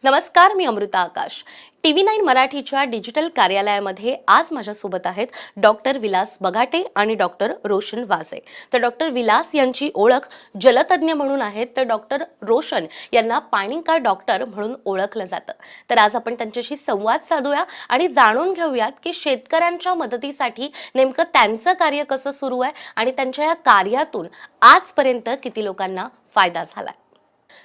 नमस्कार, मी अमृता आकाश। TV9 मराठीच्या digital कार्यालयामध्ये आज माझ्यासोबत आहेत डॉक्टर विलास बगाटे आणि डॉक्टर रोशन वाजे। तर डॉक्टर विलास यांची ओळख जलतज्ञ म्हणून आहे, तर डॉक्टर रोशन यांना पाणी का डॉक्टर म्हणून ओळखलं जातं। तर आज आपण त्यांच्याशी संवाद साधूया आणि जाणून घेऊयात की शेतकऱ्यांच्या मदतीसाठी नेमकं त्यांचं कार्य कसं सुरू आहे आणि त्यांच्या या कार्यातून आजपर्यंत किती लोकांना फायदा झाला।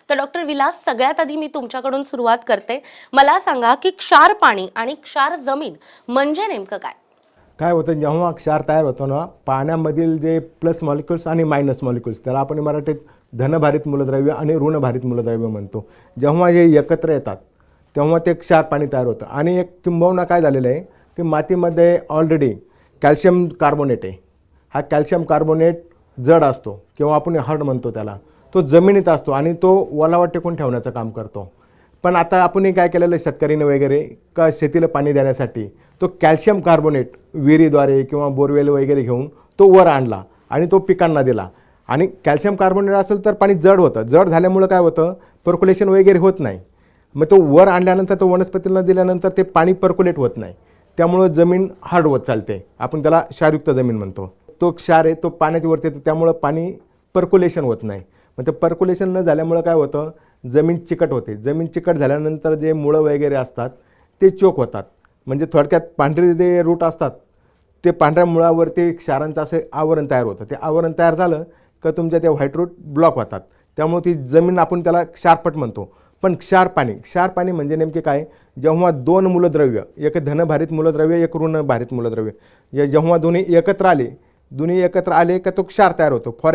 तर डॉक्टर विलास, सगळ्यात आधी मी तुमच्याकडून सुरुवात करते। मला सांगा की क्षार पाणी आणि क्षार जमीन म्हणजे नेमकं काय? काय होतं, जेव्हा क्षार तयार होतो ना, पाण्यामधील जे प्लस मॉलिक्युल्स आणि मायनस मॉलिक्युल्स, त्याला आपण मराठीत धनभारित मूलद्रव्य आणि ऋणभारित मूलद्रव्य म्हणतो, जेव्हा हे एकत्र येतात तेव्हा ते क्षार पाणी तयार होतं। आणि एक किंबहुना काय झालेलं आहे की मातीमध्ये ऑलरेडी कॅल्शियम कार्बोनेट आहे। हा कॅल्शियम कार्बोनेट जड असतो किंवा आपण हार्ड म्हणतो त्याला, तो जमिनीत असतो आणि तो ओलावा टिकून ठेवण्याचं काम करतो। पण आता आपण काय केलेलं आहे शेतकरीने वगैरे का शेतीला पाणी देण्यासाठी तो कॅल्शियम कार्बोनेट विहिरीद्वारे किंवा बोरवेल वगैरे घेऊन तो वर आणला आणि तो पिकांना दिला। आणि कॅल्शियम कार्बोनेट असेल तर पाणी जड होतं, जड झाल्यामुळं काय होतं, पर्क्युलेशन वगैरे होत नाही। मग तो वर आणल्यानंतर तो वनस्पतीला दिल्यानंतर ते पाणी पर्क्युलेट होत नाही, त्यामुळं जमीन हार्ड होत चालते। आपण त्याला क्षारयुक्त जमीन म्हणतो। तो क्षार आहे तो पाण्याच्या वरती येतो, त्यामुळं पाणी पर्क्युलेशन होत नाही। मग ते पर्क्युलेशन न झाल्यामुळं काय होतं, जमीन चिकट होते। जमीन चिकट झाल्यानंतर जे मुळं वगैरे असतात ते चोक होतात। म्हणजे थोडक्यात पांढरे जे रूट असतात ते पांढऱ्या मुळावरती क्षारांचं असं आवरण तयार होतं। ते आवरण तयार झालं का तुमच्या त्या व्हाईट रूट ब्लॉक होतात, त्यामुळे ती जमीन आपण त्याला क्षारपट म्हणतो। पण क्षार पाणी म्हणजे नेमके काय, जेव्हा दोन मूलद्रव्य, एक धनभारित मूलद्रव्य एक ऋणभारित मूलद्रव्य, जेव्हा दोन्ही एकत्र आले का तो क्षार तयार होतो। फॉर